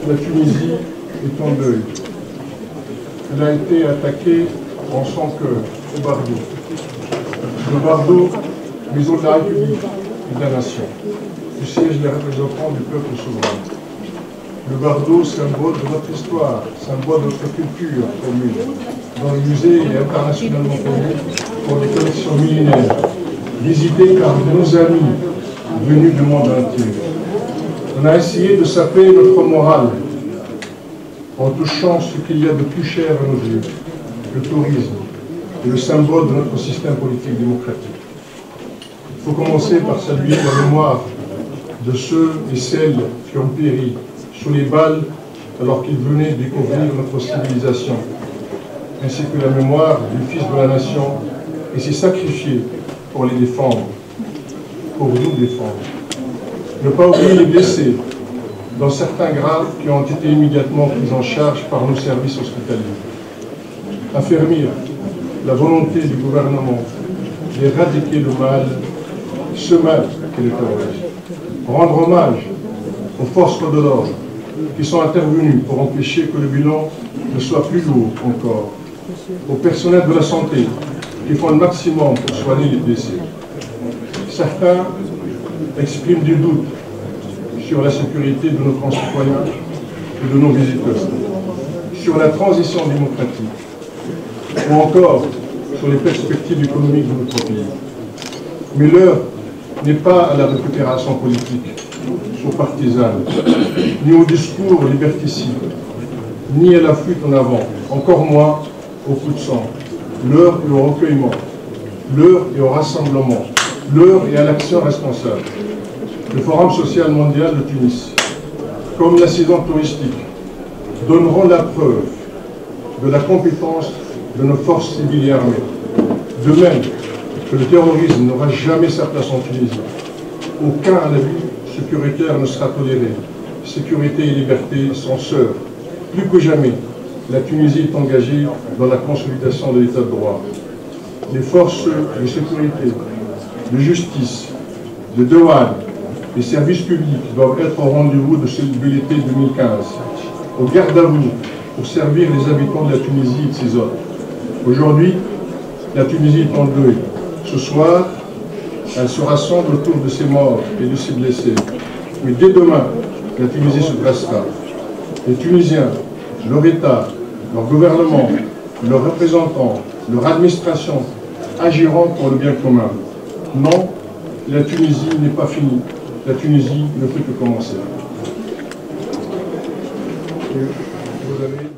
la Tunisie est en deuil. Elle a été attaquée en son cœur, au Bardo. Le Bardo, maison de la République et de la Nation, du siège des représentants du peuple souverain. Le Bardo, symbole de notre histoire, symbole de notre culture commune, dont le musée est internationalement connu pour des collections millénaires, visitées par nos amis venus du monde entier. On a essayé de saper notre morale en touchant ce qu'il y a de plus cher à nos yeux, le tourisme et le symbole de notre système politique démocratique. Il faut commencer par saluer la mémoire de ceux et celles qui ont péri sous les balles alors qu'ils venaient découvrir notre civilisation, ainsi que la mémoire du Fils de la Nation qui s'est sacrifié pour les défendre, pour nous défendre. Ne pas oublier les blessés, dont certains graves qui ont été immédiatement pris en charge par nos services hospitaliers. Affermir la volonté du gouvernement d'éradiquer le mal, ce mal qu'est le terrorisme. Rendre hommage aux forces de l'ordre qui sont intervenues pour empêcher que le bilan ne soit plus lourd encore. Aux personnels de la santé qui font le maximum pour soigner les blessés. Certains expriment des doutes sur la sécurité de nos concitoyens et de nos visiteurs, sur la transition démocratique, ou encore sur les perspectives économiques de notre pays. Mais l'heure n'est pas à la récupération politique, aux partisans, ni au discours liberticide, ni à la fuite en avant, encore moins au coup de sang. L'heure est au recueillement, l'heure est au rassemblement, l'heure est à l'action responsable. Le Forum social mondial de Tunis, comme l'incident touristique, donneront la preuve de la compétence de nos forces civiles et armées. De même que le terrorisme n'aura jamais sa place en Tunisie. Aucun abus sécuritaire ne sera toléré. Sécurité et liberté sont sœurs. Plus que jamais, la Tunisie est engagée dans la consolidation de l'état de droit. Les forces de sécurité, de justice, de douane, les services publics doivent être au rendez-vous de l'été 2015, au garde à vous pour servir les habitants de la Tunisie et de ses hôtes. Aujourd'hui, la Tunisie est en deuil. Ce soir, elle se rassemble autour de ses morts et de ses blessés. Mais dès demain, la Tunisie se dressera. Les Tunisiens, leur État, leur gouvernement, leurs représentants, leur administration agiront pour le bien commun. Non, la Tunisie n'est pas finie. La Tunisie ne peut que commencer. Vous avez